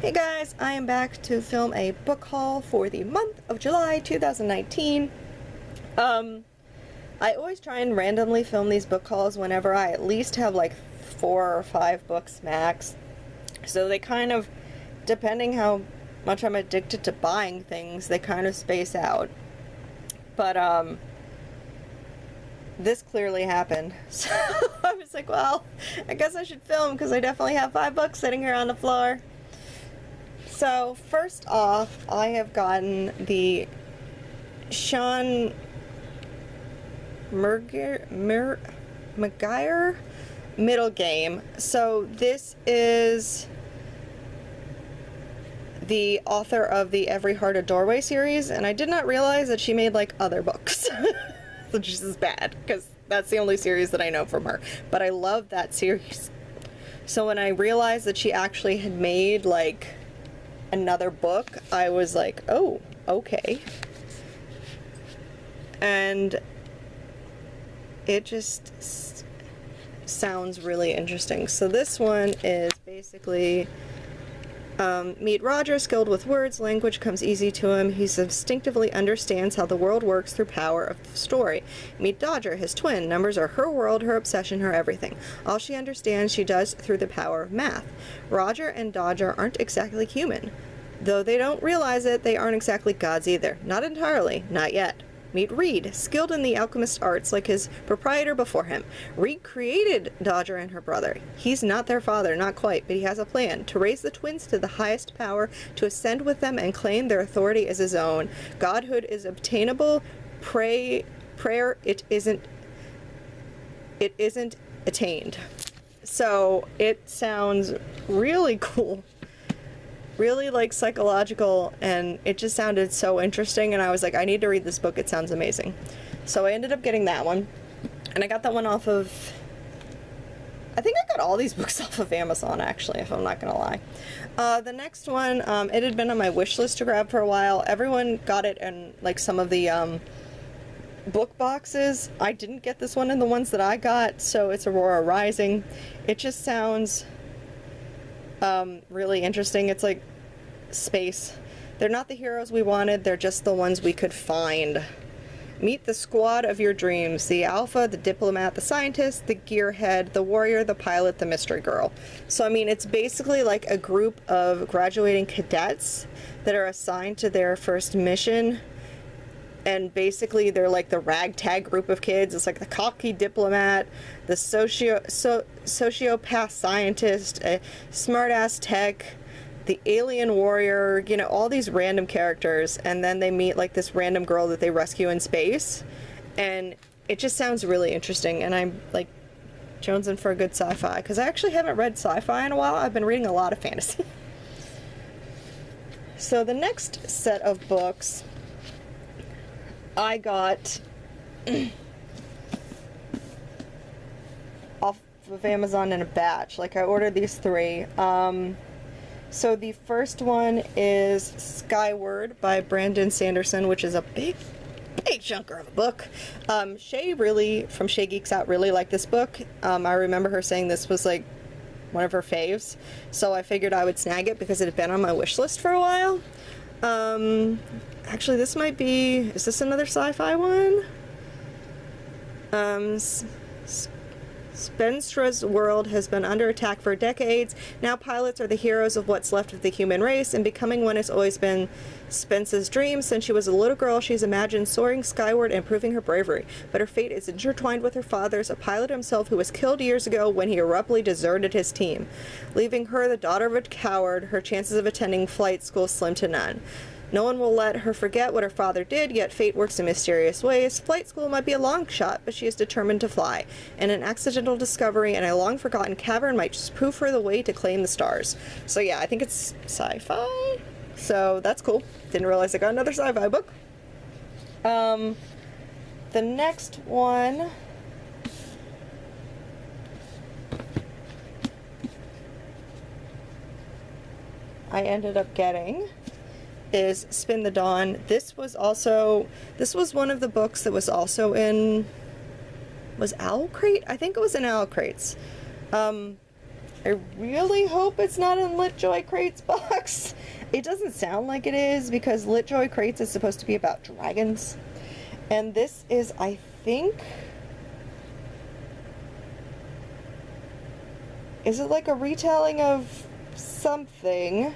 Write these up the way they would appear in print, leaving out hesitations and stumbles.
Hey guys, I am back to film a book haul for the month of July 2019. I always try and randomly film these book hauls whenever I at least have like 4 or 5 books max. So they kind of, depending how much I'm addicted to buying things, they kind of space out. But this clearly happened. So I was like, well, I guess I should film because I definitely have 5 books sitting here on the floor. So first off, I have gotten the Shae Maguire middle game. So this is the author of the Every Heart a Doorway series, and I did not realize that she made like other books, which is bad because that's the only series that I know from her. But I love that series. So when I realized that she actually had made like another book, I was like, oh, okay. And it just sounds really interesting. So this one is basically meet Roger, skilled with words, language comes easy to him. He instinctively understands how the world works through power of the story. Meet Dodger, his twin. Numbers are her world, her obsession, her everything. All she understands, she does through the power of math. Roger and Dodger aren't exactly human. Though they don't realize it, they aren't exactly gods either. Not entirely. Not yet. Meet Reed, skilled in the alchemist arts like his proprietor before him. Reed created Dodger and her brother. He's not their father, not quite, but he has a plan to raise the twins to the highest power, to ascend with them and claim their authority as his own. Godhood is obtainable. Prayer, it isn't attained. So it sounds really cool. Really like psychological, and it just sounded so interesting, and I was like, I need to read this book, it sounds amazing. So I ended up getting that one, and I got that one off of, I think I got all these books off of Amazon actually, if I'm not gonna lie. The next one, it had been on my wish list to grab for a while. Everyone got it in like some of the book boxes. I didn't get this one in the ones that I got, so it's Aurora Rising. It just sounds really interesting. It's like space. They're not the heroes we wanted, they're just the ones we could find. Meet the squad of your dreams. The alpha, the diplomat, the scientist, the gearhead, the warrior, the pilot, the mystery girl. So I mean, it's basically like a group of graduating cadets that are assigned to their first mission, and basically they're like the ragtag group of kids. It's like the cocky diplomat, the sociopath scientist, a smartass tech, the alien warrior, you know, all these random characters, and then they meet like this random girl that they rescue in space, and it just sounds really interesting, and I'm like jonesing for a good sci-fi, because I actually haven't read sci-fi in a while. I've been reading a lot of fantasy. So the next set of books I got off of Amazon in a batch. Like I ordered these 3. So the first one is Skyward by Brandon Sanderson, which is a big chunker of a book. Shae really, from Shaekgeeksout, really liked this book. I remember her saying this was like one of her faves, so I figured I would snag it because it had been on my wish list for a while. Actually, this might be, is this another sci-fi one? Spenstra's world has been under attack for decades. Now pilots are the heroes of what's left of the human race, and becoming one has always been Spence's dream. Since she was a little girl, she's imagined soaring skyward and proving her bravery. But her fate is intertwined with her father's, a pilot himself who was killed years ago when he abruptly deserted his team. Leaving her, the daughter of a coward, her chances of attending flight school slim to none. No one will let her forget what her father did, yet fate works in mysterious ways. Flight school might be a long shot, but she is determined to fly. And an accidental discovery in a long-forgotten cavern might just prove her the way to claim the stars. So yeah, I think it's sci-fi. So that's cool. Didn't realize I got another sci-fi book. The next one I ended up getting is Spin the Dawn. This was one of the books that was also in, was Owl Crate? I think it was in Owl Crates. I really hope it's not in LitJoy Crate's box. It doesn't sound like it is, because LitJoy Crates is supposed to be about dragons. And this is, I think... Is it like a retelling of something?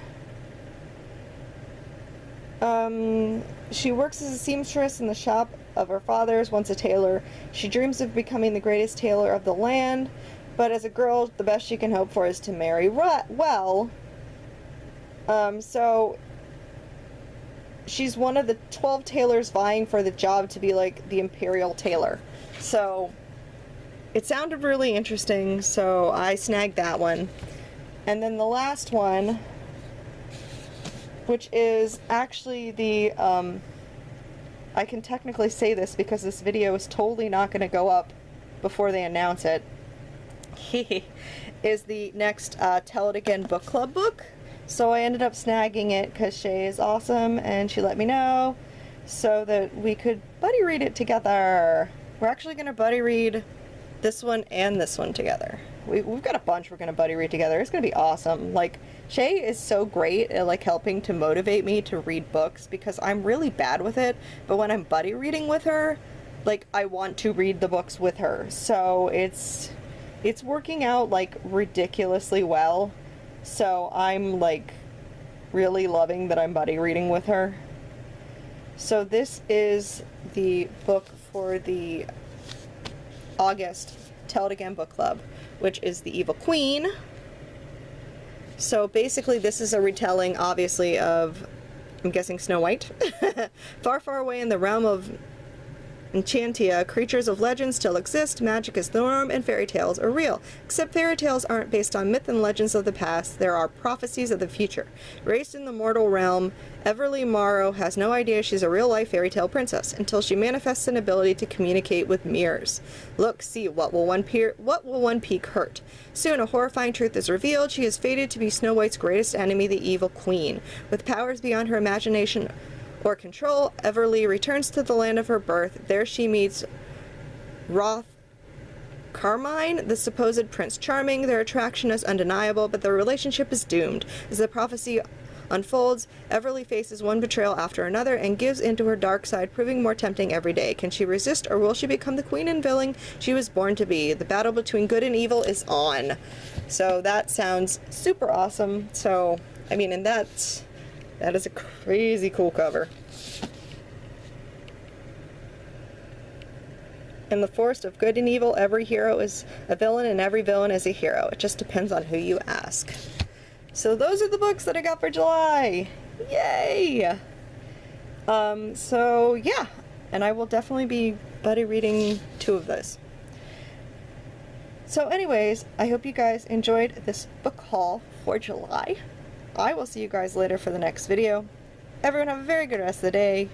She works as a seamstress in the shop of her father's, once a tailor. She dreams of becoming the greatest tailor of the land, but as a girl, the best she can hope for is to marry well. So she's one of the 12 tailors vying for the job to be like the imperial tailor. So it sounded really interesting, so I snagged that one. And then the last one, which is actually the, I can technically say this because this video is totally not going to go up before they announce it, is the next Tell It Again book club book. So I ended up snagging it because Shae is awesome and she let me know so that we could buddy read it together. We're actually going to buddy read this one and this one together. We've got a bunch we're going to buddy read together. It's going to be awesome. Like, Shae is so great at like helping to motivate me to read books because I'm really bad with it, but when I'm buddy reading with her, like, I want to read the books with her. So it's working out like ridiculously well. So I'm like really loving that I'm buddy reading with her. So this is the book for the August Tell It Again book club, which is The Evil Queen. So basically this is a retelling, obviously, of, I'm guessing, Snow White. Far, far away in the realm of Enchantia, creatures of legend still exist, magic is the norm, and fairy tales are real. Except fairy tales aren't based on myth and legends of the past, there are prophecies of the future. Raised in the mortal realm, Everly Morrow has no idea she's a real-life fairy tale princess, until she manifests an ability to communicate with mirrors. Look, see, what will one peak hurt? Soon a horrifying truth is revealed. She is fated to be Snow White's greatest enemy, the Evil Queen. With powers beyond her imagination or control, Everly returns to the land of her birth. There she meets Roth Carmine, the supposed Prince Charming. Their attraction is undeniable, but their relationship is doomed. As the prophecy unfolds, Everly faces one betrayal after another and gives into her dark side, proving more tempting every day. Can she resist, or will she become the queen and villain she was born to be? The battle between good and evil is on. So that sounds super awesome. So, I mean, and that is a crazy cool cover. In the forest of good and evil, every hero is a villain and every villain is a hero. It just depends on who you ask. So those are the books that I got for July. Yay! So yeah, and I will definitely be buddy reading 2 of those. So anyways, I hope you guys enjoyed this book haul for July. I will see you guys later for the next video. Everyone have a very good rest of the day.